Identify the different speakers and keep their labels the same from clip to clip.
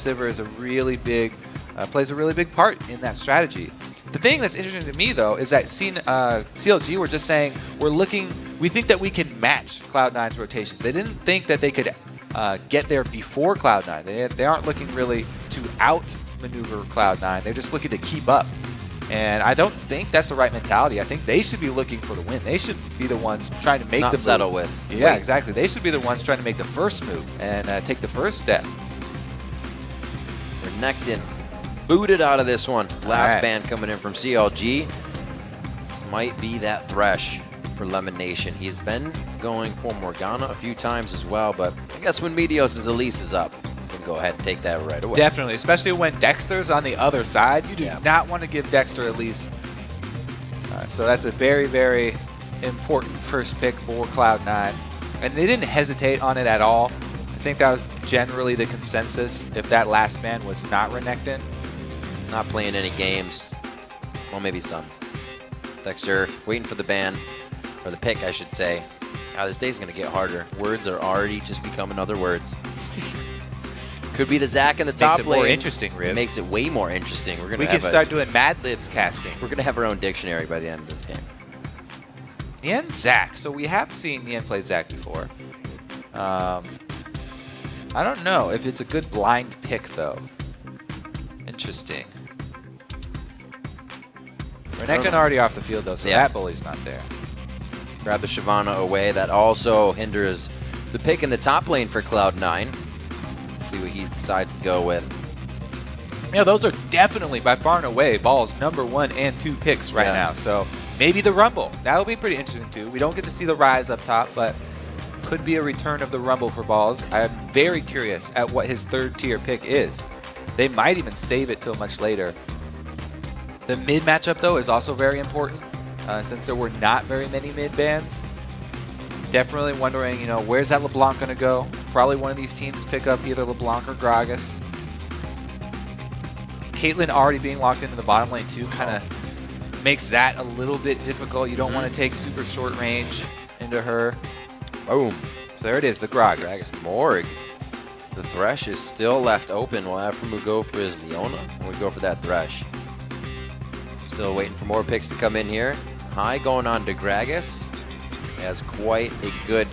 Speaker 1: Sivir is a really big, plays a really big part in that strategy. The thing that's interesting to me, though, is that CLG were just saying, we think that we can match Cloud9's rotations. They didn't think that they could get there before Cloud9. They aren't looking really to outmaneuver Cloud9. They're just looking to keep up. And I don't think that's the right mentality. I think they should be looking for the win. They should be the ones trying to make the move.
Speaker 2: Not settle with.
Speaker 1: Yeah, exactly. They should be the ones trying to make the first move and take the first step.
Speaker 2: Renekton booted out of this one. Last ban coming in from CLG. This might be that Thresh for LemonNation. He's been going for Morgana a few times as well, but I guess when Meteos' Elise is up, he's going to go ahead and take that right away.
Speaker 1: Definitely, especially when Dexter's on the other side. You do not want to give Dexter Elise. So that's a very, very important first pick for Cloud9. And they didn't hesitate on it at all. I think that was generally the consensus if that last ban was not Renekton.
Speaker 2: Not playing any games. Well, maybe some. Dexter waiting for the ban, or the pick, I should say. Now, this day's going to get harder. Words are already just becoming other words. Could be the Zac in the top lane.
Speaker 1: Makes it more interesting, Rib.
Speaker 2: It makes it way more interesting.
Speaker 1: We can start doing Mad Libs casting.
Speaker 2: We're going to have our own dictionary by the end of this game.
Speaker 1: Nien Zac. So we have seen Nien play Zac before. I don't know if it's a good blind pick, though. Interesting. Renekton already off the field, though, so that bully's not there.
Speaker 2: Grab the Shyvana away. That also hinders the pick in the top lane for Cloud9. See what he decides to go with.
Speaker 1: Yeah, those are definitely, by far and away, Ball's #1 and 2 picks right now. So maybe the Rumble. That'll be pretty interesting, too. We don't get to see the Rise up top, but could be a return of the Rumble for Balls. I'm very curious at what his third-tier pick is. They might even save it till much later. The mid matchup, though, is also very important since there were not very many mid bans. Definitely wondering, you know, where's that LeBlanc going to go? Probably one of these teams pick up either LeBlanc or Gragas. Caitlyn already being locked into the bottom lane, too, kind of makes that a little bit difficult. You don't want to take super short range into her.
Speaker 2: Boom.
Speaker 1: So there it is, the Gragas.
Speaker 2: Gragas Morg. The Thresh is still left open. Will Aphromoo go for his Leona? And we go for that Thresh. Still waiting for more picks to come in here. High going on to Gragas. He has quite a good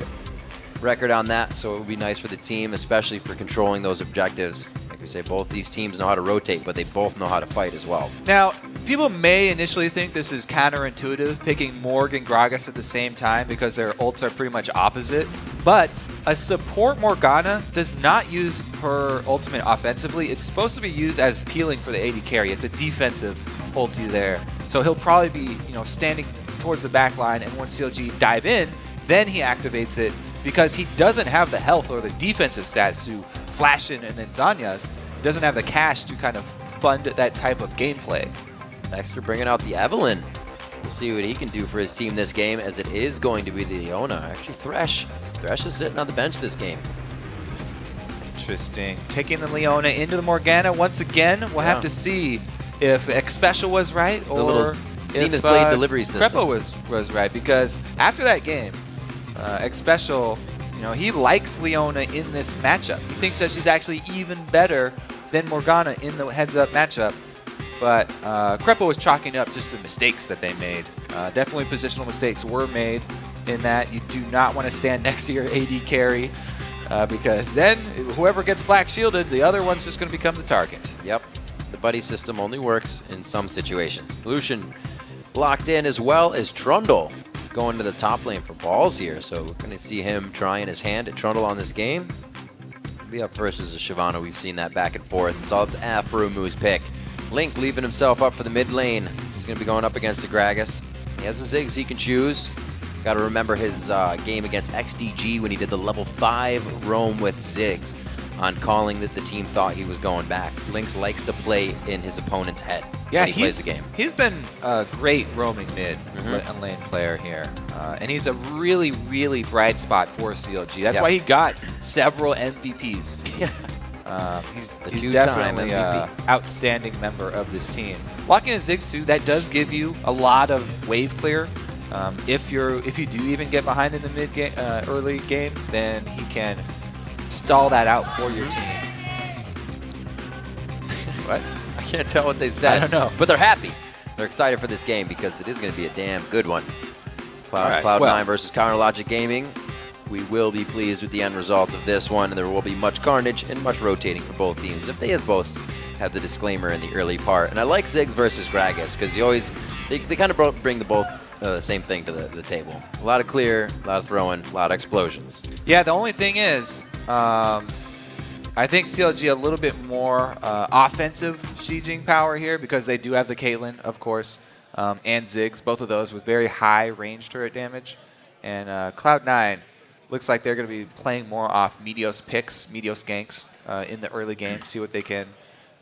Speaker 2: record on that, so it would be nice for the team, especially for controlling those objectives. Like we say, both these teams know how to rotate, but they both know how to fight as well.
Speaker 1: Now, people may initially think this is counterintuitive, picking Morg and Gragas at the same time because their ults are pretty much opposite. But a support Morgana does not use her ultimate offensively. It's supposed to be used as peeling for the AD carry. It's a defensive ulti there. So he'll probably be, you know, standing towards the back line, and once CLG dive in, then he activates it because he doesn't have the health or the defensive stats to flash in and then Zanya's. He doesn't have the cash to kind of fund that type of gameplay.
Speaker 2: Dexter bringing out the Evelynn. We'll see what he can do for his team this game, as it is going to be the Leona. Actually, Thresh. Thresh is sitting on the bench this game.
Speaker 1: Interesting. Taking the Leona into the Morgana once again. We'll have to see if X Special was right or if
Speaker 2: blade delivery system.
Speaker 1: Crepo was right, because after that game, X Special, you know, he likes Leona in this matchup. He thinks that she's actually even better than Morgana in the heads-up matchup. But Crepo was chalking up just the mistakes that they made. Definitely positional mistakes were made in that. You do not want to stand next to your AD carry because then whoever gets black shielded, the other one's just going to become the target.
Speaker 2: Yep. The buddy system only works in some situations. Lucian locked in, as well as Trundle going to the top lane for Balls here. So we're going to see him trying his hand at Trundle on this game. Be up versus a Shyvana. We've seen that back and forth. It's all up to Aphromoo's pick. Link leaving himself up for the mid lane. He's going to be going up against the Gragas. He has the Ziggs he can choose. Got to remember his game against XDG when he did the level 5 roam with Ziggs on calling that the team thought he was going back. Lynx likes to play in his opponent's head when he plays the game.
Speaker 1: He's been a great roaming mid lane player here. And he's a really, really bright spot for CLG. That's why he got several MVPs. He's definitely an outstanding member of this team. Locking in Ziggs too, that does give you a lot of wave clear. If you do even get behind in the mid game, early game, then he can stall that out for your team. What?
Speaker 2: I can't tell what they said.
Speaker 1: I don't know.
Speaker 2: But they're happy. They're excited for this game because it is going to be a damn good one. Cloud9 versus Counter Logic Gaming. We will be pleased with the end result of this one. There will be much carnage and much rotating for both teams if they have both had the disclaimer in the early part. And I like Ziggs versus Gragas because they kind of bring the same thing to the table. A lot of clear, a lot of throwing, a lot of explosions.
Speaker 1: Yeah, the only thing is, I think CLG a little bit more offensive sieging power here because they do have the Caitlyn, of course, and Ziggs, both of those with very high range turret damage. And Cloud9 looks like they're going to be playing more off Meteos picks, Meteos ganks in the early game, see what they can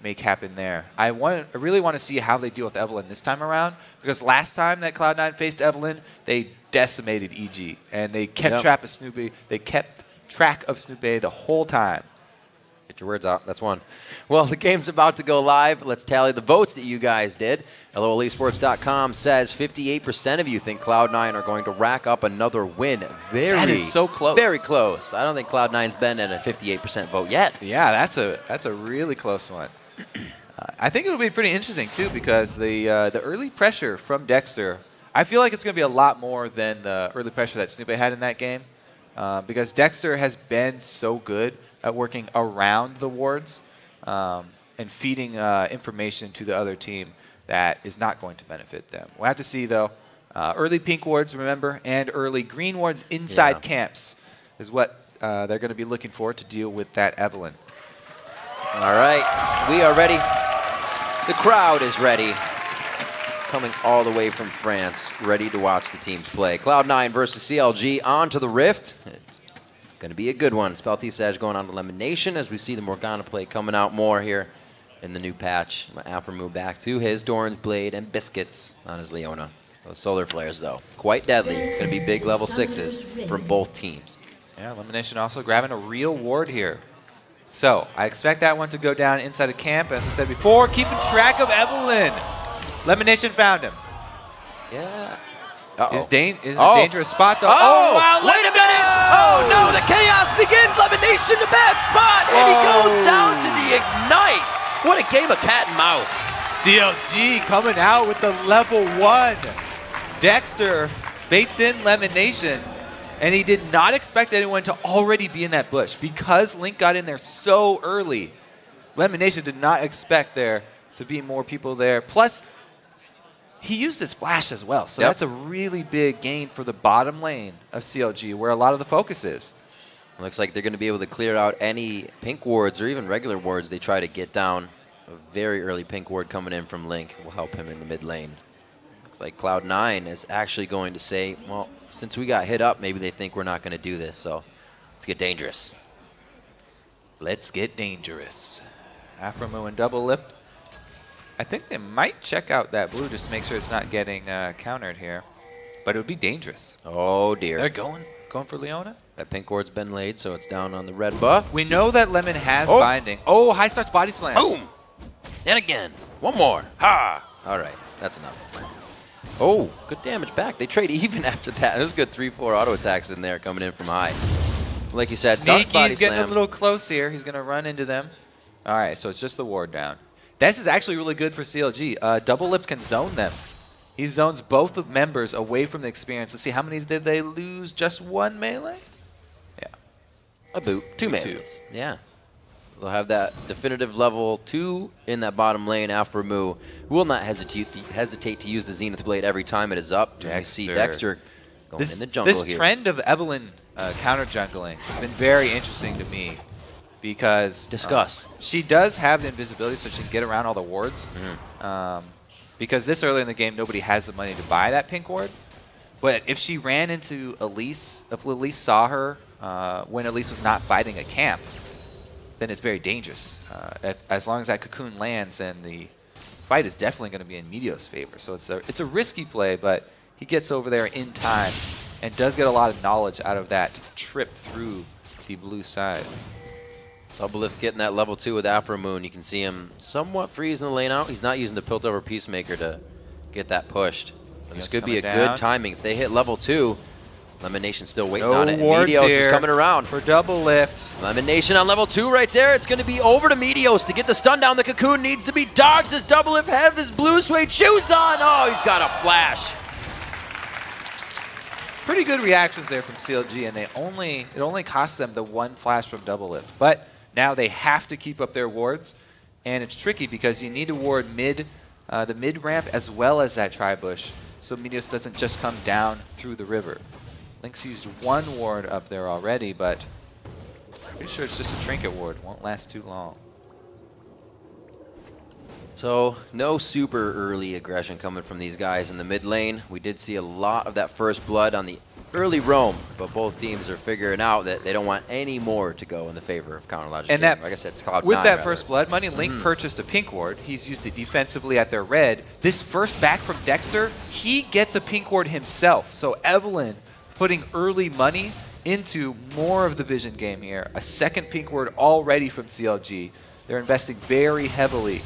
Speaker 1: make happen there. I really want to see how they deal with Evelynn this time around because last time that Cloud9 faced Evelynn, they decimated EG and they kept track of Snoopy. They kept track of Snoopy the whole time.
Speaker 2: Get your words out. That's one. Well, the game's about to go live. Let's tally the votes that you guys did. LOLesports.com says 58% of you think Cloud9 are going to rack up another win.
Speaker 1: That is so close.
Speaker 2: Very close. I don't think Cloud9's been at a 58% vote yet.
Speaker 1: Yeah, that's a really close one. I think it'll be pretty interesting, too, because the early pressure from Dexter, I feel like it's going to be a lot more than the early pressure that Snoopy had in that game because Dexter has been so good at working around the wards and feeding information to the other team that is not going to benefit them. We'll have to see, though. Early pink wards, remember, and early green wards inside camps is what they're going to be looking for to deal with that Evelynn.
Speaker 2: All right, we are ready. The crowd is ready. Coming all the way from France, ready to watch the teams play. Cloud9 versus CLG on to the Rift. It's going to be a good one. Spelty Sage going on to LemonNation as we see the Morgana play coming out more here in the new patch. Aphromoo back to his Doran's Blade and Biscuits on his Leona. Those solar flares, though, quite deadly. It's going to be big level 6s from both teams. Yeah,
Speaker 1: LemonNation also grabbing a real ward here. So I expect that one to go down inside of camp, as we said before, keeping track of Evelynn. LemonNation found him.
Speaker 2: Yeah.
Speaker 1: Is a dangerous spot, though.
Speaker 2: Oh, wow, wait a minute. Oh, no, the chaos begins. LemonNation, a bad spot, and he goes down to the Ignite. What a game of cat and mouse.
Speaker 1: CLG coming out with the level 1. Dexter baits in LemonNation, and he did not expect anyone to already be in that bush because Link got in there so early. LemonNation did not expect there to be more people there. Plus, he used his flash as well, so that's a really big gain for the bottom lane of CLG, where a lot of the focus is.
Speaker 2: It looks like they're going to be able to clear out any pink wards or even regular wards they try to get down. A very early pink ward coming in from Link will help him in the mid lane. Looks like Cloud9 is actually going to say, well, since we got hit up, maybe they think we're not going to do this, so let's get dangerous.
Speaker 1: Let's get dangerous. Aphromoo and Doublelift. I think they might check out that blue just to make sure it's not getting countered here. But it would be dangerous.
Speaker 2: Oh, dear.
Speaker 1: They're going for Leona?
Speaker 2: That pink ward's been laid, so it's down on the red buff.
Speaker 1: We know that Lemon has binding. Oh, high starts body slam.
Speaker 2: Boom. And again. One more. Ha. All right. That's enough. Oh, good damage back. They trade even after that. There's good 3-4 auto attacks in there coming in from high. Like you said,
Speaker 1: Sneaky's
Speaker 2: body
Speaker 1: getting
Speaker 2: slam.
Speaker 1: a little close here. He's going to run into them. All right, so it's just the ward down. This is actually really good for CLG. Doublelift can zone them. He zones both of members away from the experience. Let's see, how many did they lose? Just one melee? Yeah.
Speaker 2: A boot. Two melees. Yeah. They'll have that definitive level 2 in that bottom lane. Aphromoo will not hesitate to use the Zenith Blade every time it is up. You see Dexter going in the jungle here.
Speaker 1: This trend of Evelynn counter jungling has been very interesting to me. Because she does have the invisibility, so she can get around all the wards. Because this early in the game, nobody has the money to buy that pink ward. But if she ran into Elise, if Elise saw her when Elise was not fighting a camp, then it's very dangerous. As long as that cocoon lands, then the fight is definitely going to be in Meteos' favor. So it's a risky play, but he gets over there in time and does get a lot of knowledge out of that trip through the blue side.
Speaker 2: Doublelift getting that level 2 with Aphromoo, and you can see him somewhat freezing the lane out. He's not using the Piltover Peacemaker to get that pushed. But this could be a good timing. If they hit level 2, LemonNation still waiting
Speaker 1: No
Speaker 2: on it.
Speaker 1: wards
Speaker 2: Meteos is
Speaker 1: here
Speaker 2: coming around.
Speaker 1: for Doublelift.
Speaker 2: LemonNation on level 2 right there. It's going to be over to Meteos to get the stun down. The cocoon needs to be dodged as Doublelift has his blue suede shoes on. Oh, he's got a flash.
Speaker 1: Pretty good reactions there from CLG, and it only cost them the one flash from Doublelift. But now they have to keep up their wards, and it's tricky because you need to ward the mid ramp as well as that tri-bush, so Meteos doesn't just come down through the river. Link sees one ward up there already, but pretty sure it's just a trinket ward. It won't last too long.
Speaker 2: So no super early aggression coming from these guys in the mid lane. We did see a lot of that first blood on the early roam, but both teams are figuring out that they don't want any more to go in the favor of Counterlogic.
Speaker 1: And that,
Speaker 2: like I said, it's Cloud9.
Speaker 1: With that first blood money, Link purchased a pink ward. He's used it defensively at their red. This first back from Dexter, he gets a pink ward himself. So Evelyn putting early money into more of the vision game here. A second pink ward already from CLG. They're investing very heavily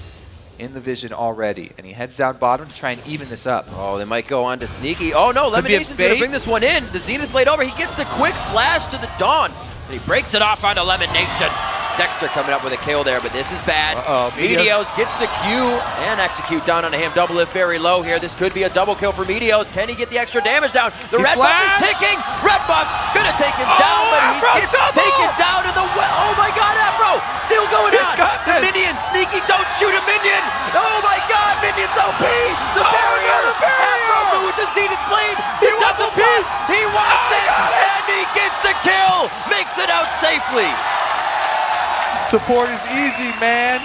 Speaker 1: in the vision already, and he heads down bottom to try and even this up.
Speaker 2: Oh, they might go on to Sneaky. Oh no, LemonNation's going to bring this one in. The Zenith blade over. He gets the quick flash to the Dawn, and he breaks it off onto LemonNation. Dexter coming up with a kill there, but this is bad. Meteos gets to Q and execute down onto him. Doublelift very low here. This could be a double kill for Meteos. Can he get the extra damage down? The red buff is ticking. Red buff gonna take him down, but he gets taken down in the oh my god, Aphro still going on. The minion, Sneaky, don't shoot a minion. Oh my god, minion's OP. The barrier. Aphromoo with the Zenith blade. He double piece. He wants it, and he gets the kill. Makes it out safely.
Speaker 1: Support is easy, man.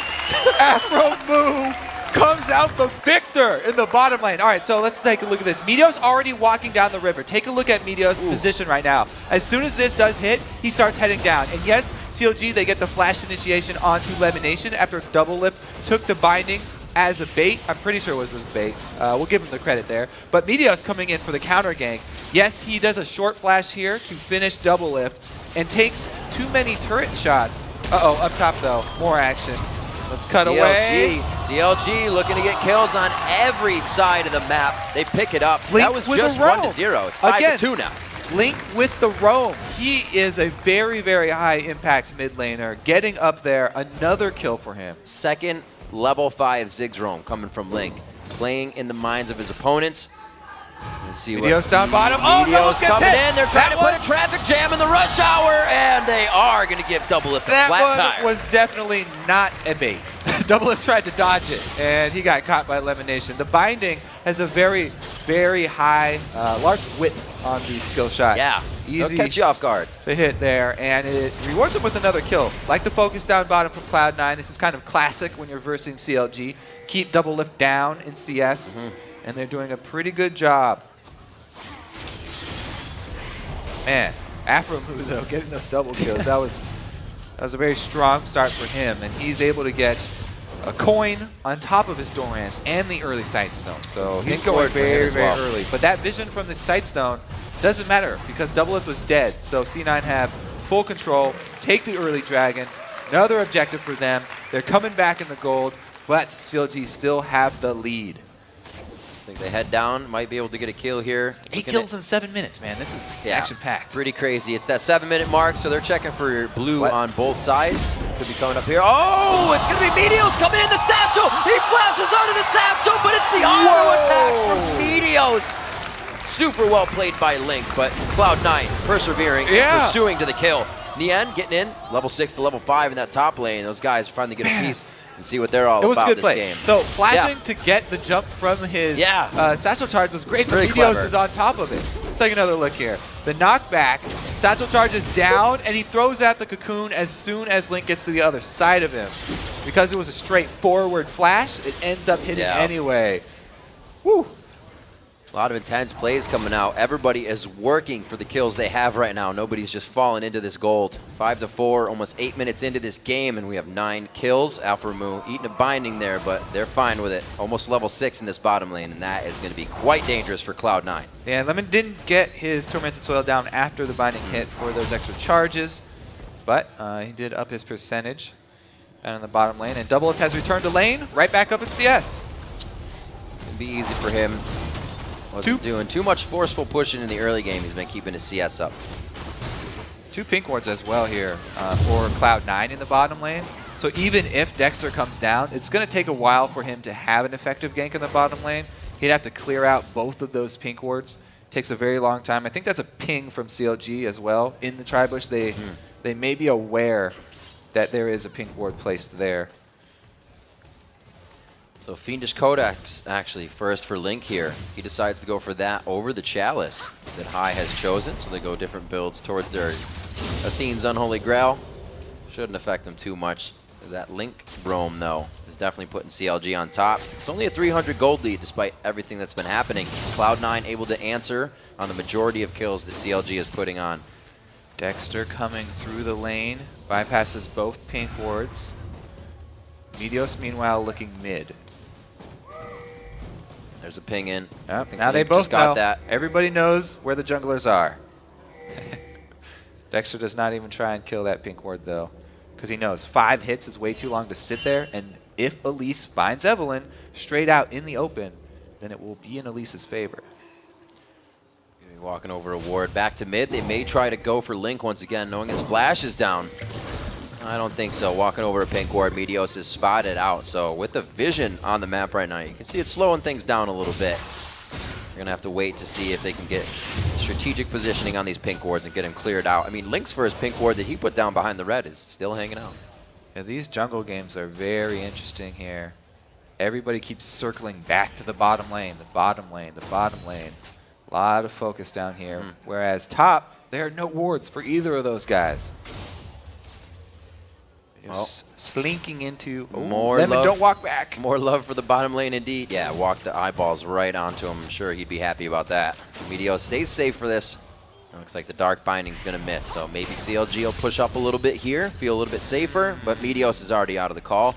Speaker 1: Aphromoo comes out the victor in the bottom lane. All right, so let's take a look at this. Meteos already walking down the river. Take a look at Meteos' position right now. As soon as this does hit, he starts heading down. And yes, CLG, they get the flash initiation onto LemonNation after Doublelift took the binding as a bait. I'm pretty sure it was a bait. We'll give him the credit there. But Meteos coming in for the counter gank. Yes, he does a short flash here to finish Doublelift and takes too many turret shots. Uh-oh, up top though, more action. Let's cut away.
Speaker 2: CLG looking to get kills on every side of the map. They pick it up.
Speaker 1: Link
Speaker 2: that was just 1-0. It's 5-2 now.
Speaker 1: Link with the roam. He is a very, very high impact mid laner. Getting up there, another kill for him.
Speaker 2: Second level 5 Ziggs roam coming from Link. Playing in the minds of his opponents. Let's see
Speaker 1: Meteos down bottom. Oh, no,
Speaker 2: coming in. They're trying to put a traffic jam in the rush hour, and they are going to give Doublelift a flat tire.
Speaker 1: That one was definitely not a bait. Doublelift tried to dodge it, and he got caught by LemonNation. The binding has a very, very high, large width on the skill shot.
Speaker 2: Yeah,
Speaker 1: easy
Speaker 2: they'll catch you off guard.
Speaker 1: To hit there, and it rewards him with another kill. Like the focus down bottom from Cloud9. This is kind of classic when you're versing CLG. Keep Doublelift down in CS. And they're doing a pretty good job. Man, Aphromoo though, getting those double kills, that was a very strong start for him, and he's able to get a coin on top of his Dorans and the early Sightstone. So he's going very, very early. But that vision from the Sightstone doesn't matter because Doublelift was dead. So C9 have full control, take the early dragon, another objective for them. They're coming back in the gold, but CLG still have the lead.
Speaker 2: I think they head down, might be able to get a kill here.
Speaker 1: 8 kills in 7 minutes, man. This is action-packed.
Speaker 2: Pretty crazy. It's that 7-minute mark, so they're checking for blue on both sides. Could be coming up here. Oh, it's going to be Meteos coming in the satchel. He flashes onto the satchel, but it's the auto attack from Meteos. Super well played by Link, but Cloud9 persevering, pursuing to the kill. Nien getting in, level 6 to level 5 in that top lane. Those guys finally get a piece. And see what they're all about this game.
Speaker 1: So flashing to get the jump from his satchel charge was great, but Meteos is on top of it. Let's take another look here. The knockback, satchel charge is down, and he throws out the cocoon as soon as Link gets to the other side of him. Because it was a straightforward flash, it ends up hitting anyway. Woo!
Speaker 2: A lot of intense plays coming out. Everybody is working for the kills they have right now. Nobody's just falling into this gold. 5-4, almost 8 minutes into this game, and we have 9 kills. Aphromoo eating a binding there, but they're fine with it. Almost level 6 in this bottom lane, and that is going to be quite dangerous for Cloud9.
Speaker 1: Yeah, Lemon didn't get his Tormented Soil down after the binding hit for those extra charges, but he did up his percentage down in the bottom lane, and Doublelift has returned to lane, right back up in CS.
Speaker 2: It'll be easy for him. Wasn't doing too much forceful pushing in the early game. He's been keeping his CS up.
Speaker 1: 2 pink wards as well here for Cloud9 in the bottom lane. So even if Dexter comes down, it's going to take a while for him to have an effective gank in the bottom lane. He'd have to clear out both of those pink wards. Takes a very long time. I think that's a ping from CLG as well. In the tri-bush, they may be aware that there is a pink ward placed there.
Speaker 2: So Fiendish Codex actually first for Link here. He decides to go for that over the Chalice that High has chosen. So they go different builds towards their Athene's Unholy Grail. Shouldn't affect them too much. That Link roam, though, is definitely putting CLG on top. It's only a 300 gold lead despite everything that's been happening. Cloud9 able to answer on the majority of kills that CLG is putting on.
Speaker 1: Dexter coming through the lane, bypasses both pink wards. Meteos, meanwhile, looking mid.
Speaker 2: There's a ping in.
Speaker 1: Yep, now they both
Speaker 2: got
Speaker 1: know.
Speaker 2: That.
Speaker 1: Everybody knows where the junglers are. Dexter does not even try and kill that pink ward, though, because he knows 5 hits is way too long to sit there, and if Elise finds Evelynn straight out in the open, then it will be in Elise's favor.
Speaker 2: Walking over a ward. Back to mid. They may try to go for Link once again, knowing his flash is down. I don't think so. Walking over a pink ward, Meteos is spotted out. So with the vision on the map right now, you can see it's slowing things down a little bit. You're going to have to wait to see if they can get strategic positioning on these pink wards and get him cleared out. I mean, Link's first pink ward that he put down behind the red is still hanging out.
Speaker 1: Yeah, these jungle games are very interesting here. Everybody keeps circling back to the bottom lane, the bottom lane, the bottom lane. A lot of focus down here. Whereas top, there are no wards for either of those guys. Just slinking into
Speaker 2: more
Speaker 1: Lemon,
Speaker 2: love.
Speaker 1: don't walk back.
Speaker 2: More love for the bottom lane indeed. Yeah, walk the eyeballs right onto him. I'm sure he'd be happy about that. Meteos stays safe for this. It looks like the Dark Binding's going to miss, so maybe CLG will push up a little bit here, feel a little bit safer, but Meteos is already out of the call.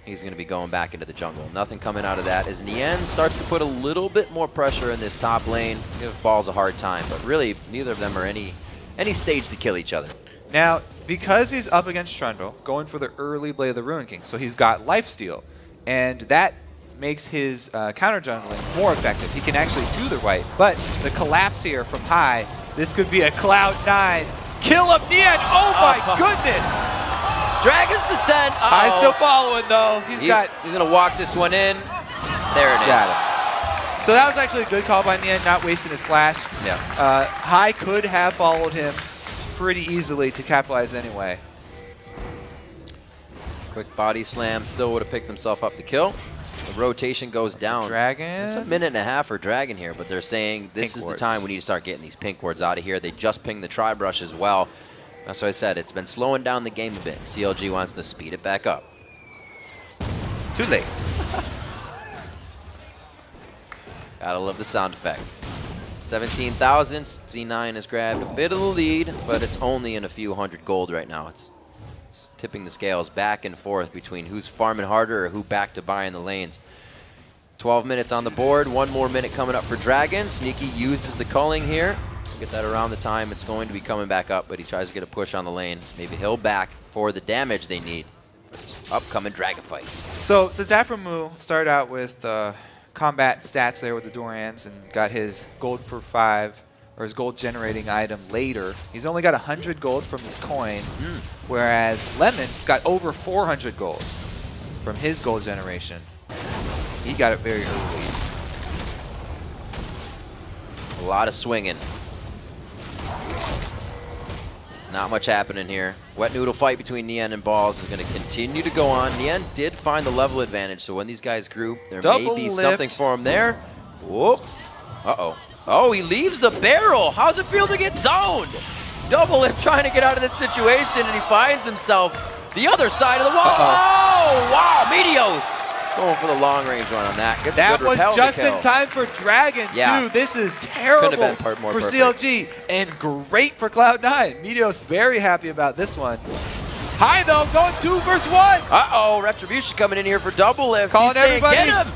Speaker 2: He's going to be going back into the jungle. Nothing coming out of that as Nien starts to put a little bit more pressure in this top lane. Give Balls a hard time, but really neither of them are any stage to kill each other.
Speaker 1: Now, because he's up against Trundle, going for the early Blade of the Ruin King, so he's got lifesteal, and that makes his counter jungling more effective. He can actually do the right, but the collapse here from High, this could be a Cloud9 kill of Nien. Oh my goodness!
Speaker 2: Gragas descent.
Speaker 1: High's still following though. He's
Speaker 2: going to walk this one in. There it is.
Speaker 1: So that was actually a good call by Nien, not wasting his flash.
Speaker 2: Yeah.
Speaker 1: High could have followed him pretty easily to capitalize anyway.
Speaker 2: Quick body slam, still would have picked himself up the kill. The rotation goes down.
Speaker 1: Dragon.
Speaker 2: It's a minute and a half for Dragon here, but they're saying this is the time we need to start getting these pink wards out of here. They just pinged the tri-brush as well. That's what I said. It's been slowing down the game a bit. CLG wants to speed it back up.
Speaker 1: Too late.
Speaker 2: Gotta love the sound effects. 17,000. C9 has grabbed a bit of the lead, but it's only in a few hundred gold right now. It's tipping the scales back and forth between who's farming harder or who back to buy in the lanes. 12 minutes on the board. 1 more minute coming up for Dragon. Sneaky uses the culling here. Get that around the time it's going to be coming back up, but he tries to get a push on the lane. Maybe he'll back for the damage they need. Upcoming Dragon fight.
Speaker 1: So since Aphromoo started out with combat stats there with the Dorans and got his gold for 5, or his gold generating item later, he's only got 100 gold from this coin, whereas Lemon's got over 400 gold from his gold generation. He got it very early.
Speaker 2: A lot of swinging. Not much happening here. Wet noodle fight between Nien and Balls is going to continue to go on. Nien did find the level advantage, so when these guys group, there may be something for him there. Whoop. Uh-oh. Oh, he leaves the barrel. How's it feel to get zoned? Doublelift trying to get out of this situation, and he finds himself the other side of the wall. Oh, wow. Meteos going for the long range one on that. Gets
Speaker 1: that
Speaker 2: a good
Speaker 1: was just in time for Dragon, too. This is terrible for CLG and great for Cloud9. Meteos very happy about this one. High, though, going 2 versus 1.
Speaker 2: Uh-oh, Retribution coming in here for Doublelift.
Speaker 1: Calling everybody.
Speaker 2: Get him.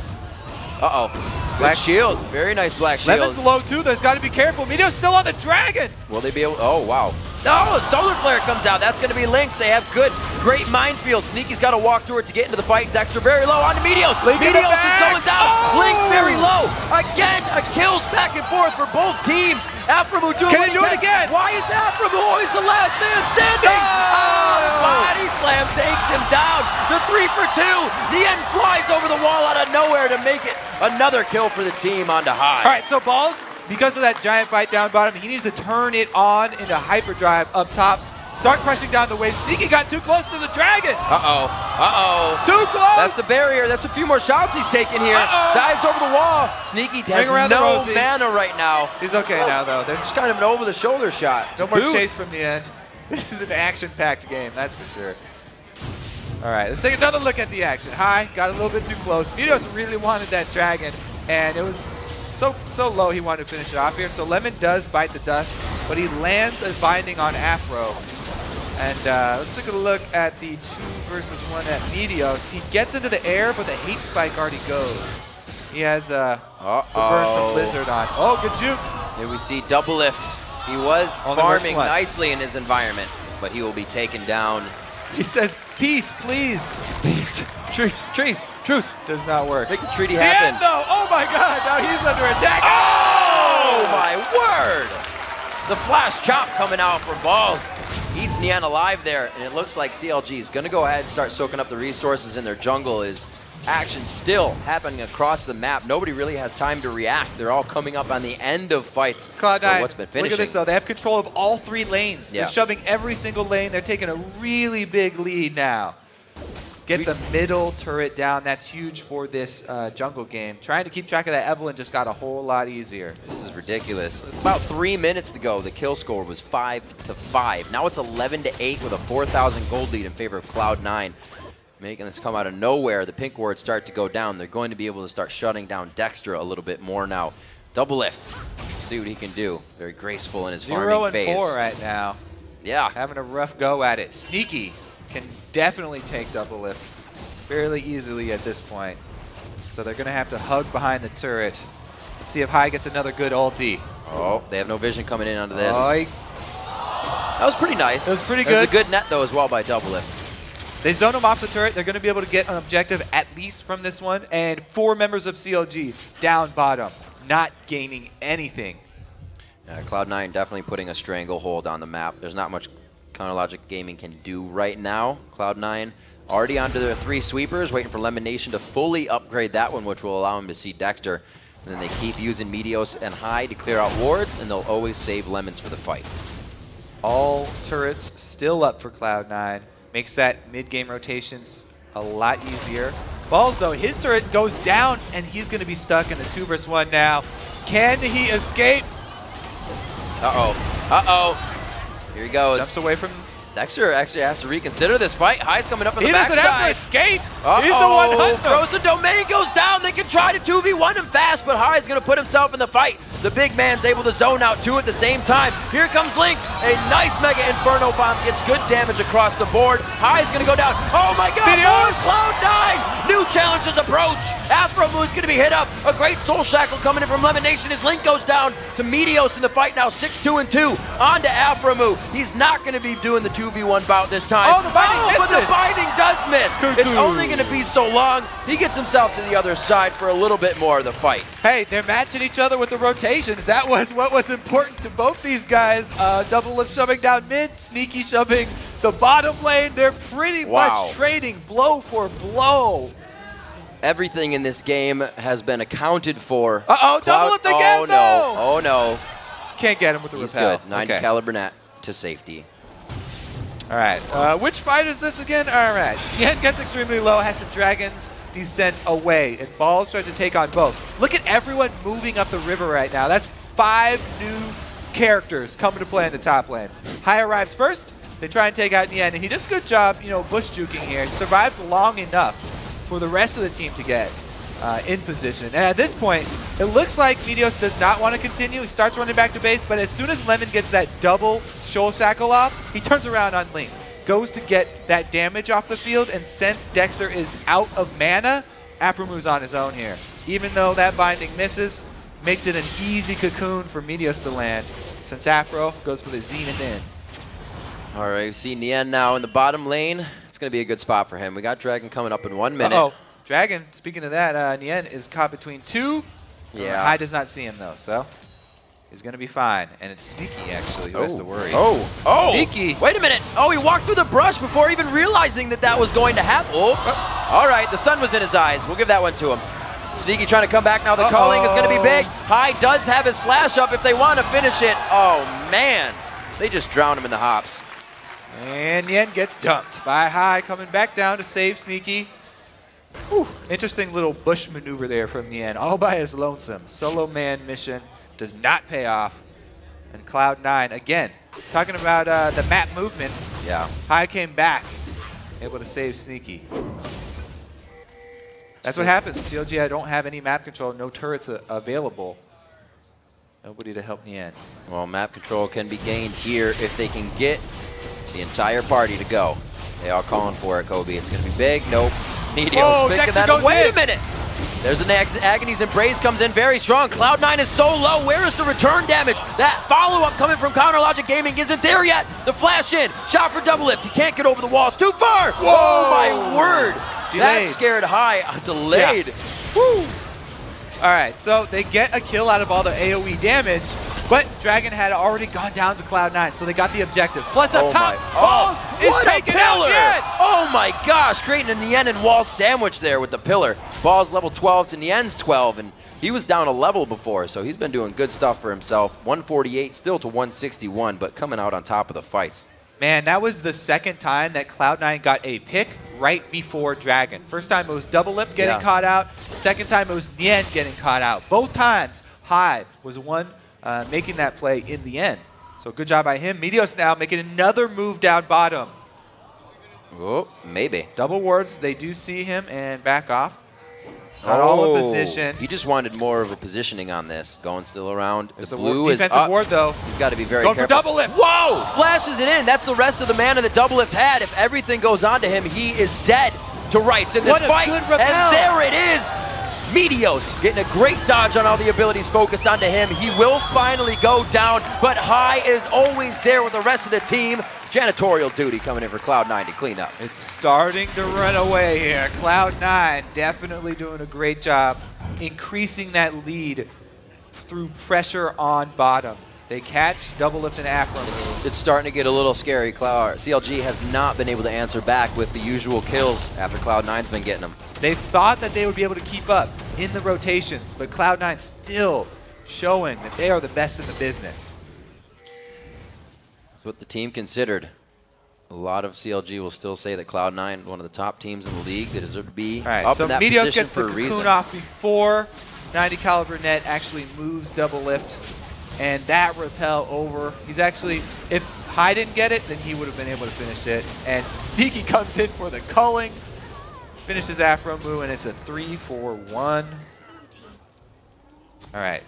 Speaker 2: Uh-oh. Black shield. Very nice black shield.
Speaker 1: Lemon's low, too. There's got to be careful. Meteos still on the Dragon.
Speaker 2: Will they be able... Oh, wow. Oh, Solar Flare comes out. That's going to be Lynx. They have great minefield. Sneaky's got to walk through it to get into the fight. Dexter very low on to Meteos. Meteos is going down. Link very low. Again, a kills back and forth for both teams. Aphromoo doing
Speaker 1: Can he do it again?
Speaker 2: Why is Aphromoo always the last man standing? Oh, the body slam takes him down. The 3 for 2. Nien flies over the wall out of nowhere to make it another kill for the team onto high.
Speaker 1: All right, so Balls, because of that giant fight down bottom, he needs to turn it on into hyperdrive up top. Start crushing down the wave. Sneaky got too close to the dragon.
Speaker 2: Uh-oh. Uh-oh.
Speaker 1: Too close.
Speaker 2: That's the barrier. That's a few more shots he's taking here. Dives over the wall. Sneaky has no mana right now.
Speaker 1: He's okay now, though. There's
Speaker 2: just kind of an over-the-shoulder shot.
Speaker 1: No more chase from the end. This is an action-packed game, that's for sure. All right, let's take another look at the action. High got a little bit too close. Meteos really wanted that dragon, and it was so low he wanted to finish it off here. So Lemon does bite the dust, but he lands a binding on Aphro. And let's take a look at the 2 versus 1 at Meteos. He gets into the air, but the hate spike already goes. He has the burn from Blizzard on. Oh, good juke.
Speaker 2: Here we see Doublelift. He was farming nicely in his environment, but he will be taken down.
Speaker 1: He says, peace, please.
Speaker 2: Peace. Truce. Truce.
Speaker 1: Does not work.
Speaker 2: Make the treaty happen.
Speaker 1: Though. Oh my god, now he's under attack.
Speaker 2: Oh my word. The flash chop coming out for Balls. Eats Nien alive there, and it looks like CLG is going to go ahead and start soaking up the resources in their jungle. Is action still happening across the map. Nobody really has time to react. They're all coming up on the end of fights.
Speaker 1: Cloud9,
Speaker 2: what's been finishing.
Speaker 1: look at this though. They have control of all 3 lanes.
Speaker 2: Yeah.
Speaker 1: They're shoving every single lane. They're taking a really big lead now. Get the middle turret down. That's huge for this jungle game. Trying to keep track of that Evelyn just got a whole lot easier.
Speaker 2: This is ridiculous. About 3 minutes to go. The kill score was 5-5. Now it's 11-8 with a 4,000 gold lead in favor of Cloud9. Making this come out of nowhere. The pink wards start to go down. They're going to be able to start shutting down Dexter a little bit more now. Doublelift. See what he can do. Very graceful in his farming phase.
Speaker 1: 0-4 right now.
Speaker 2: Yeah.
Speaker 1: Having a rough go at it. Sneaky can definitely take Doublelift fairly easily at this point. So they're going to have to hug behind the turret. Let's see if High gets another good ulti.
Speaker 2: Oh, they have no vision coming in onto this.
Speaker 1: Oh,
Speaker 2: that was pretty nice.
Speaker 1: It was pretty good.
Speaker 2: It was a good net, though, as well by Doublelift.
Speaker 1: They zone him off the turret. They're going to be able to get an objective at least from this one. And 4 members of CLG down bottom, not gaining anything.
Speaker 2: Cloud9 definitely putting a stranglehold on the map. There's not much Counterlogic Gaming can do right now. Cloud9 already onto their 3 sweepers, waiting for LemonNation to fully upgrade that one, which will allow him to see Dexter. And then they keep using Meteos and High to clear out wards, and they'll always save Lemons for the fight.
Speaker 1: All turrets still up for Cloud9. Makes that mid-game rotations a lot easier. Balls, though, his turret goes down, and he's going to be stuck in the 2 versus 1 now. Can he escape?
Speaker 2: Uh-oh. Uh-oh. Here he goes.
Speaker 1: Jumps away from...
Speaker 2: Dexter actually has to reconsider this fight. High's coming up in the backside.
Speaker 1: He doesn't have to escape. He's the one hunting.
Speaker 2: Frozen Domain goes down. They can try to 2v1 him fast, but High's going to put himself in the fight. The big man's able to zone out 2 at the same time. Here comes Link. A nice Mega Inferno Bomb gets good damage across the board. High's going to go down. Oh my god, more Cloud9. New challenges approach. Aphromoo is going to be hit up. A great Soul Shackle coming in from LemonNation as Link goes down to Meteos in the fight now. 6-2-2 on to Aphromoo. He's not going to be doing the 2v1 bout this time.
Speaker 1: Oh, the binding misses.
Speaker 2: But the binding does miss. It's only going to be so long. He gets himself to the other side for a little bit more of the fight.
Speaker 1: Hey, they're matching each other with the rotations. That was what was important to both these guys. Doublelift shoving down mid, Sneaky shoving the bottom lane. They're pretty much trading blow for blow.
Speaker 2: Everything in this game has been accounted for.
Speaker 1: Uh-oh, Doublelift again, though!
Speaker 2: Oh, no.
Speaker 1: Can't get him with the repel.
Speaker 2: He's good. 90 caliber net to safety.
Speaker 1: All right. Which fight is this again? All right. Nien gets extremely low, has the Dragon's Descent away, and Balls tries to take on both. Look at everyone moving up the river right now. That's 5 new characters coming to play in the top lane. High arrives first. They try and take out Nien, and he does a good job, bush juking here. Survives long enough for the rest of the team to get in position. And at this point, it looks like Meteos does not want to continue. He starts running back to base, but as soon as Lemon gets that double Soul Shackle off, he turns around on Link. Goes to get that damage off the field, and since Dexter is out of mana, Aphromoo's on his own here. Even though that binding misses, makes it an easy cocoon for Meteos to land, since Aphro goes for the Zenith in.
Speaker 2: All right, we see Nien now in the bottom lane. It's going to be a good spot for him. We got Dragon coming up in 1 minute.
Speaker 1: Dragon, speaking of that, Nien is caught between two.
Speaker 2: Yeah.
Speaker 1: Hai does not see him, though, so he's going to be fine. And it's Sneaky, actually, who has to worry.
Speaker 2: Oh!
Speaker 1: Sneaky!
Speaker 2: Wait a minute! Oh, he walked through the brush before even realizing that that was going to happen. Oops. All right, the sun was in his eyes. We'll give that one to him. Sneaky trying to come back now. The culling is going to be big. Hai does have his flash up if they want to finish it. Oh, man. They just drowned him in the hops.
Speaker 1: And Nien gets dumped by Hai, coming back down to save Sneaky. Whew. Interesting little bush maneuver there from Nien, all by his lonesome. Solo man mission does not pay off. And Cloud9, again, talking about the map movements.
Speaker 2: Yeah.
Speaker 1: Hai came back, able to save Sneaky. That's what happens. CLG, I don't have any map control, no turrets available. Nobody to help Nien.
Speaker 2: Well, map control can be gained here if they can get the entire party to go. They are calling for it, Kobe. It's going to be big. Nope. Meteos picking that up. Wait a minute. There's an Agony's Embrace comes in very strong. Cloud9 is so low. Where is the return damage? That follow-up coming from Counter Logic Gaming isn't there yet. The flash in. Shot for Doublelift. He can't get over the walls. Too far. Whoa, oh, my word. Delayed. That scared Hai. Delayed.
Speaker 1: Yeah. Woo. All right, so they get a kill out of all the AoE damage, but Dragon had already gone down to Cloud9, so they got the objective. Plus up top, Balls is taken out again.
Speaker 2: Oh my gosh, creating a Nien and Wall sandwich there with the pillar. Balls level 12 to Nien's 12, and he was down a level before, so he's been doing good stuff for himself. 148 still to 161, but coming out on top of the fights.
Speaker 1: Man, that was the second time that Cloud9 got a pick right before Dragon. First time it was Doublelift getting caught out. Second time it was Nien getting caught out. Both times, Hai was the one making that play in the end. So good job by him. Meteos now making another move down bottom.
Speaker 2: Oh, maybe.
Speaker 1: Double wards, they do see him and back off. Not all in position.
Speaker 2: He just wanted more of a positioning on this. Going still around.
Speaker 1: There's
Speaker 2: the blue is
Speaker 1: defensive ward, though.
Speaker 2: He's got to be very
Speaker 1: careful.
Speaker 2: careful.
Speaker 1: For Doublelift.
Speaker 2: Whoa! Flashes it in. That's the rest of the mana that Doublelift had. If everything goes on to him, he is dead to rights in this fight.
Speaker 1: Good repel.
Speaker 2: And there it is. Meteos getting a great dodge on all the abilities focused onto him. He will finally go down, but Hai is always there with the rest of the team. Janitorial duty coming in for Cloud9 to clean up.
Speaker 1: It's starting to run away here. Cloud9 definitely doing a great job increasing that lead through pressure on bottom. They catch Doublelift and Aphromoo.
Speaker 2: It's starting to get a little scary. CLG has not been able to answer back with the usual kills after Cloud9's been getting them.
Speaker 1: They thought that they would be able to keep up in the rotations, but Cloud9 still showing that they are the best in the business.
Speaker 2: That's what the team considered. A lot of CLG will still say that Cloud9 one of the top teams in the league that deserve to be up in that
Speaker 1: Meteos
Speaker 2: position
Speaker 1: gets
Speaker 2: for a
Speaker 1: the
Speaker 2: reason.
Speaker 1: cocoon off before 90 caliber net actually moves Doublelift, and that repel over. He's actually, if Hai didn't get it, then he would have been able to finish it. And Sneaky comes in for the culling, finishes Aphromoo, and it's a 3-4-1. All right.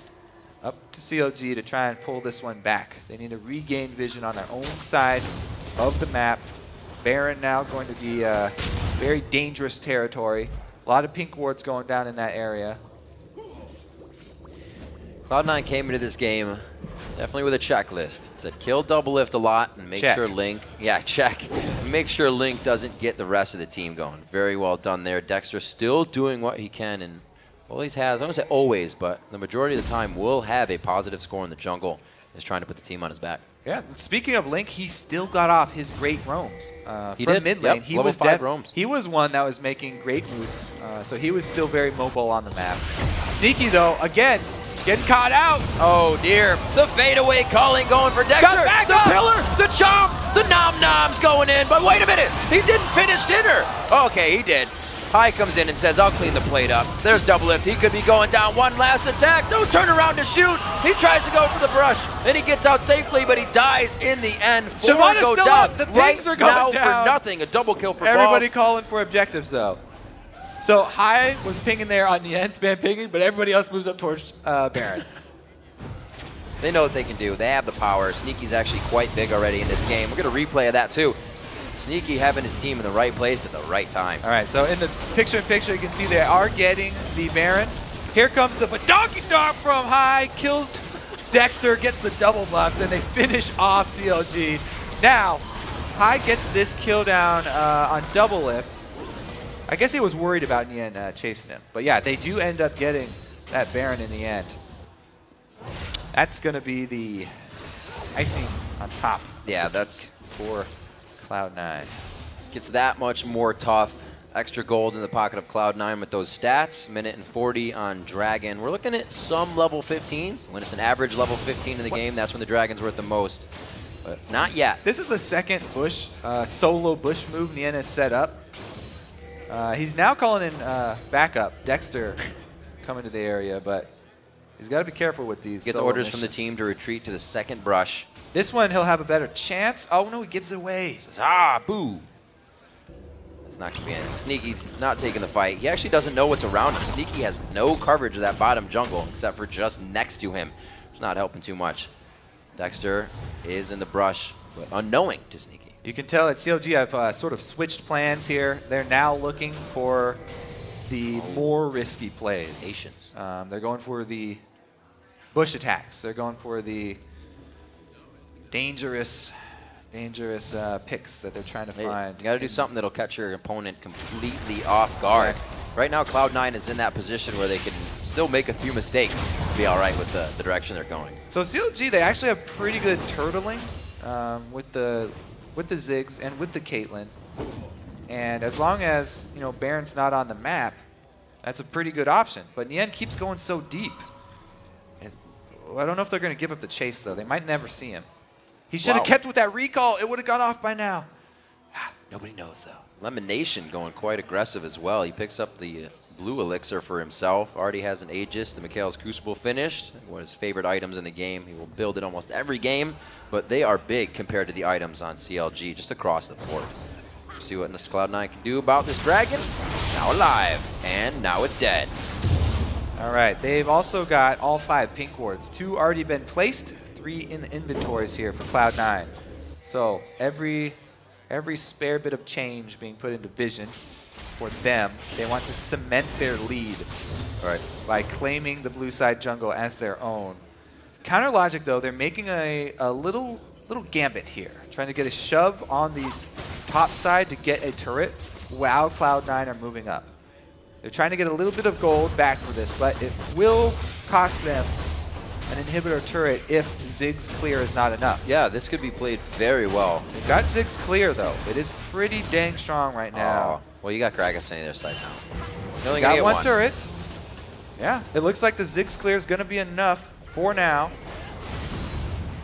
Speaker 1: Up to CLG to try and pull this one back. They need to regain vision on their own side of the map. Baron now going to be very dangerous territory. A lot of pink wards going down in that area.
Speaker 2: Cloud9 came into this game definitely with a checklist. It said kill Doublelift a lot and make sure Link, make sure Link doesn't get the rest of the team going. Very well done there. Dexter still doing what he can and always has, I don't say always, but the majority of the time will have a positive score in the jungle. Is trying to put the team on his back.
Speaker 1: Yeah, speaking of Link, he still got off his great roams.
Speaker 2: He
Speaker 1: from
Speaker 2: did.
Speaker 1: mid lane.
Speaker 2: Yep,
Speaker 1: He
Speaker 2: level
Speaker 1: was
Speaker 2: 5 roams.
Speaker 1: He was one that was making great moves, so he was still very mobile on the map. Sneaky though, again, getting caught out.
Speaker 2: Oh dear, the fadeaway calling going for Dexter. The pillar, the chomp, the nom-noms going in, but wait a minute, he didn't finish dinner. Okay, he did. Hai comes in and says, I'll clean the plate up. There's Doublelift. He could be going down. One last attack. Don't turn around to shoot. He tries to go for the brush, and he gets out safely, but he dies in the end. Four go down.
Speaker 1: The pigs are going down.
Speaker 2: For nothing. A double kill for
Speaker 1: Everybody
Speaker 2: Balls.
Speaker 1: calling for objectives, though. So Hai was pinging there on the end, spam pinging, but everybody else moves up towards Baron.
Speaker 2: They know what they can do. They have the power. Sneaky's actually quite big already in this game. We're going to replay of that, too. Sneaky having his team in the right place at the right time.
Speaker 1: All right, so in the picture-in-picture, you can see they are getting the Baron. Here comes the donkey dog from Hai, kills Dexter, gets the double buffs, and they finish off CLG. Now, Hai gets this kill down on Doublelift, I guess he was worried about Nien chasing him. But yeah, they do end up getting that Baron in the end. That's going to be the icing on top.
Speaker 2: Yeah, that's
Speaker 1: for Cloud9.
Speaker 2: Gets that much more tough. Extra gold in the pocket of Cloud9 with those stats. Minute and 40 on Dragon. We're looking at some level 15s. When it's an average level 15 in the game, that's when the Dragon's worth the most. But not yet.
Speaker 1: This is the second bush, solo bush move Nien has set up. He's now calling in backup. Dexter coming to the area, but he's got to be careful with these.
Speaker 2: Gets orders from the team to retreat to the second brush.
Speaker 1: This one, he'll have a better chance. Oh, no, he gives it away.
Speaker 2: Says, boo. It's not going to be anything. Sneaky not taking the fight. He actually doesn't know what's around him. Sneaky has no coverage of that bottom jungle except for just next to him. It's not helping too much. Dexter is in the brush, but unknowing to Sneaky.
Speaker 1: You can tell at CLG have sort of switched plans here. They're now looking for the more risky plays.
Speaker 2: Patience.
Speaker 1: They're going for the bush attacks. They're going for the dangerous picks that they're trying to find.
Speaker 2: You got to do something that'll catch your opponent completely off guard. Right now, Cloud9 is in that position where they can still make a few mistakes to be all right with the direction they're going.
Speaker 1: So CLG, they actually have pretty good turtling with the Ziggs and with the Caitlyn. And as long as, you know, Baron's not on the map, that's a pretty good option. But Nien keeps going so deep. And I don't know if they're going to give up the chase, though. They might never see him. He should have kept with that recall. It would have gone off by now. Nobody knows, though.
Speaker 2: LemonNation going quite aggressive as well. He picks up the blue elixir for himself. Already has an Aegis. The Mikhail's Crucible finished. One of his favorite items in the game. He will build it almost every game, but they are big compared to the items on CLG, just across the board. See what this Cloud9 can do about this dragon. It's now alive, and now it's dead.
Speaker 1: All right, they've also got all 5 pink wards. 2 already been placed, 3 in the inventories here for Cloud9. So every spare bit of change being put into vision for them. They want to cement their lead by claiming the blue side jungle as their own. Counter logic, though, they're making a little gambit here, trying to get a shove on the top side to get a turret while Cloud9 are moving up. They're trying to get a little bit of gold back for this, but it will cost them an inhibitor turret if Ziggs clear is not enough.
Speaker 2: Yeah, this could be played very well.
Speaker 1: They've got Ziggs clear, though. It is pretty dang strong right now.
Speaker 2: Well, you got Gragas on the other side now. You only
Speaker 1: got
Speaker 2: get
Speaker 1: one turret. Yeah, it looks like the Ziggs clear is going to be enough for now.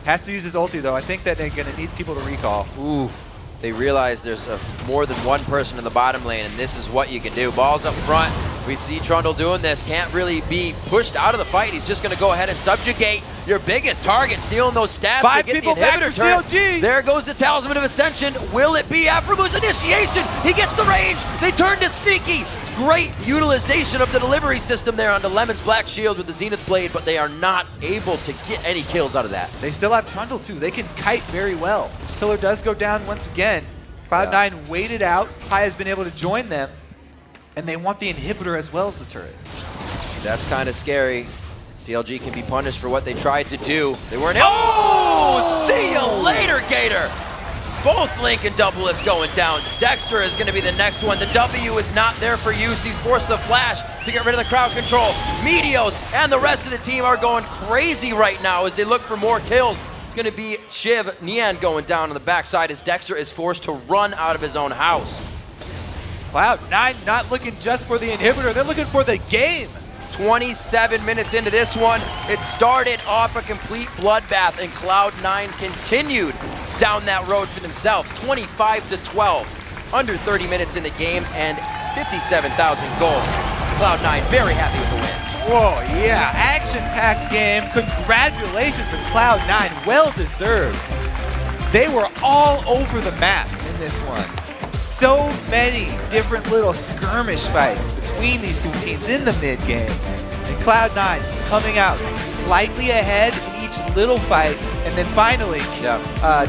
Speaker 1: Has to use his ulti, though. I think that they're going to need people to recall.
Speaker 2: Ooh. They realize there's more than one person in the bottom lane, and this is what you can do. Ball's up front. We see Trundle doing this. Can't really be pushed out of the fight. He's just going to go ahead and subjugate your biggest target, stealing those stats
Speaker 1: 5
Speaker 2: to get
Speaker 1: people
Speaker 2: the inhibitor turret.
Speaker 1: CLG.
Speaker 2: There goes the Talisman of Ascension. Will it be Aphromoo's initiation? He gets the range. They turn to Sneaky. Great utilization of the delivery system there onto Lemon's Black Shield with the Zenith Blade, but they are not able to get any kills out of that.
Speaker 1: They still have Trundle, too. They can kite very well. Pillar does go down once again. Cloud9 waited out. Pi has been able to join them, and they want the inhibitor as well as the turret.
Speaker 2: That's kind of scary. CLG can be punished for what they tried to do. They weren't able. Oh! See you later, Gator! Both Link and Doublelift going down. Dexter is going to be the next one. The W is not there for use. He's forced to flash to get rid of the crowd control. Meteos and the rest of the team are going crazy right now as they look for more kills. It's going to be Shiv Nien going down on the backside as Dexter is forced to run out of his own house.
Speaker 1: Cloud9 not looking just for the inhibitor. They're looking for the game.
Speaker 2: 27 minutes into this one, it started off a complete bloodbath, and Cloud9 continued down that road for themselves. 25-12, under 30 minutes in the game, and 57,000 gold. Cloud9 very happy with the win.
Speaker 1: Whoa, yeah, action-packed game. Congratulations to Cloud9, well deserved. They were all over the map in this one. So many different little skirmish fights between these two teams in the mid game. And Cloud9 coming out slightly ahead in each little fight, and then finally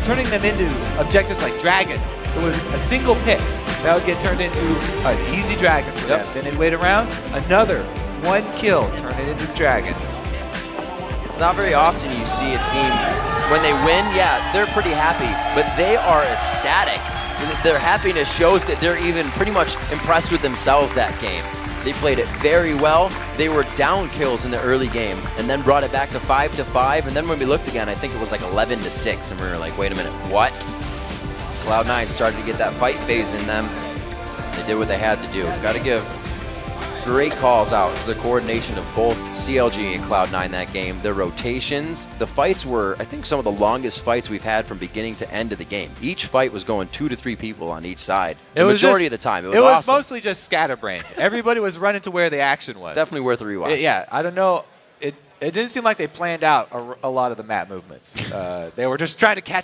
Speaker 1: turning them into objectives like Dragon. It was a single pick that would get turned into an easy Dragon for them. Then they'd wait around, another one kill, turn it into Dragon.
Speaker 2: It's not very often you see a team, when they win, yeah, they're pretty happy, but they are ecstatic Their happiness shows that they're even pretty much impressed with themselves that game. They played it very well. They were down kills in the early game and then brought it back to 5-5. And then when we looked again, I think it was like 11-6. And we were like, wait a minute, what? Cloud9 started to get that fight phase in them. They did what they had to do. Got to give great calls out to the coordination of both CLG and Cloud9 that game. The rotations, the fights were, I think, some of the longest fights we've had from beginning to end of the game. Each fight was going 2 to 3 people on each side. The majority of the time. It was awesome.
Speaker 1: Mostly just scatterbrained. Everybody was running to where the action was.
Speaker 2: Definitely worth a rewatch.
Speaker 1: Yeah, I don't know. It didn't seem like they planned out a lot of the map movements. They were just trying to catch